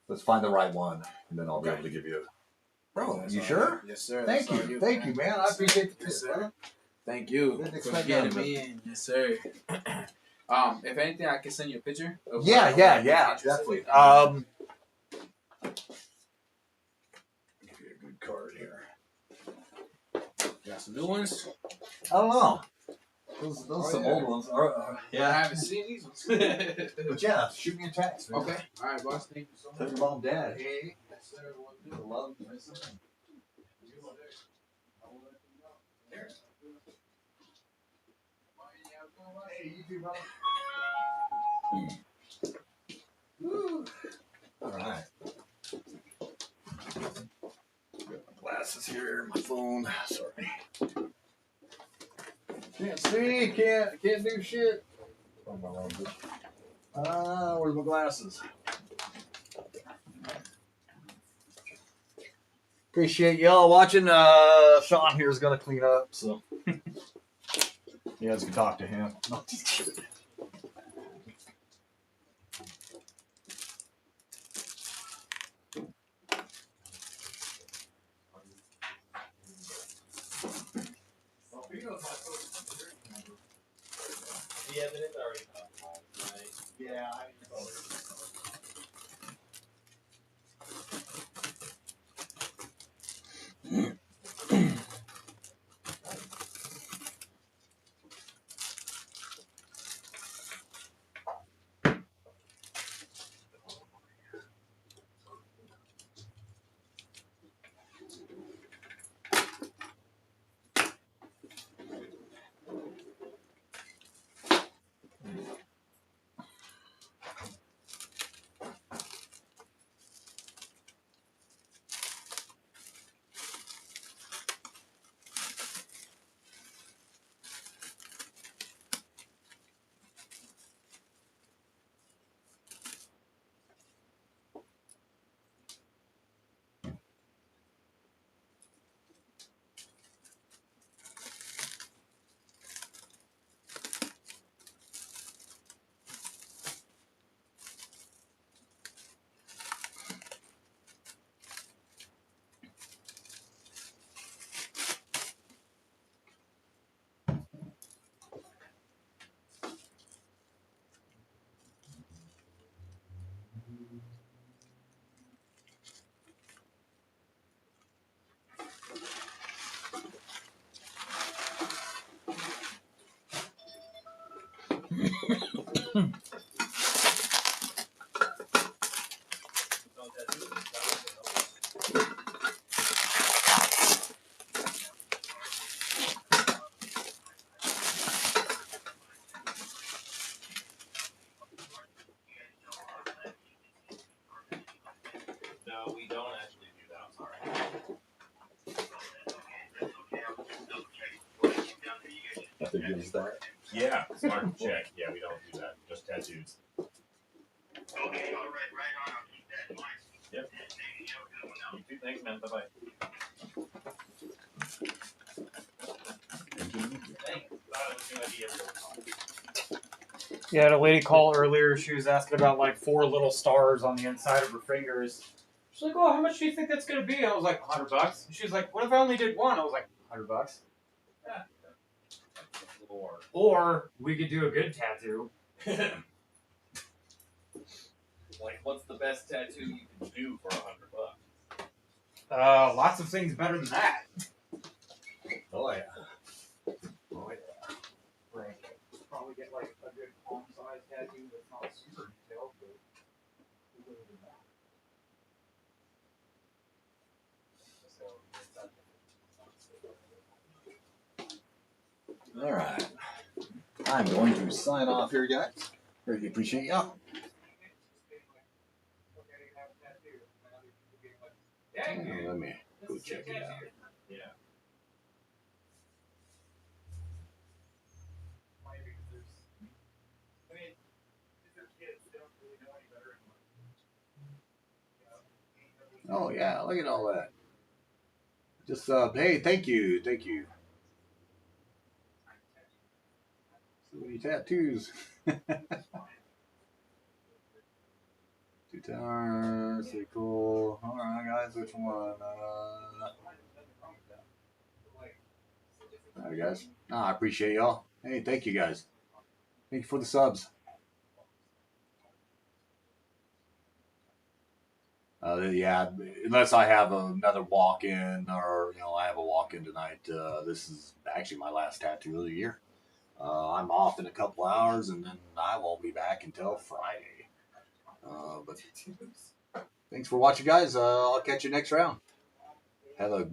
S2: Let's find the right one, and then I'll be
S1: Okay.
S2: able to give you. Bro,
S1: That's
S2: you
S1: all
S2: sure?
S1: right. Yes, sir.
S2: Thank
S1: That's all
S2: you, thank you, man. I appreciate the
S1: Yes,
S2: tip, brother.
S1: Thank you
S2: Didn't
S1: for
S2: expect
S1: getting
S2: none of
S1: me in. Yes, sir. If anything, I can send you a picture. Of
S2: Yeah,
S1: what I'm interested
S2: definitely.
S1: in.
S2: Give you a good card here.
S1: Got some new ones.
S2: I don't know. Those some old ones.
S1: I
S2: Yeah.
S1: haven't seen these ones.
S2: But yeah, shoot me a text, man.
S1: Okay. All right, boss. Thank you so
S2: Tell
S1: much.
S2: your mom, dad, hey,
S1: Yes, sir. We'll do.
S2: I love you, miss them. Hey, you too, brother. Woo. All right. Got my glasses here, my phone. Sorry. Can't see, can't do shit. Where's my glasses? Appreciate y'all watching. Sean here is gonna clean up, so you guys can talk to him.
S1: Yeah, but it's already done. Right?
S2: Yeah.
S1: No, we don't actually do that. I'm sorry.
S2: I think it was that.
S4: Yeah, smart check. Yeah, we don't do that. Just tattoos.
S5: Okay, all right, right on. I'll keep that in mind.
S4: Yep. You too. Thanks, man. Bye bye.
S1: Thanks. That was a good idea.
S6: Yeah, I had a lady call earlier. She was asking about like 4 little stars on the inside of her fingers. She's like, "Oh, how much do you think that's gonna be?" I was like, $100. And she was like, "What if I only did one?" I was like, $100.
S4: Yeah.
S6: Or we could do a good tattoo.
S4: Like, what's the best tattoo you can do for $100?
S6: Lots of things better than that.
S3: Oh yeah.
S6: Oh yeah. Right. Probably get like a good palm size tattoo that's not super detailed, but a little bit more.
S2: All right. I'm going to sign off here, guys. Really appreciate y'all. Let me go check it out.
S4: Yeah.
S2: Oh yeah, look at all that. Just hey, thank you. So many tattoos. 2 towers, pretty cool. All right, guys, which one? All right, guys. I appreciate y'all. Hey, thank you, guys. Thank you for the subs. Yeah, unless I have another walk-in, or I have a walk-in tonight. This is actually my last tattoo of the year. I'm off in a couple hours, and then I won't be back until Friday. But thanks for watching, guys. I'll catch you next round. Have a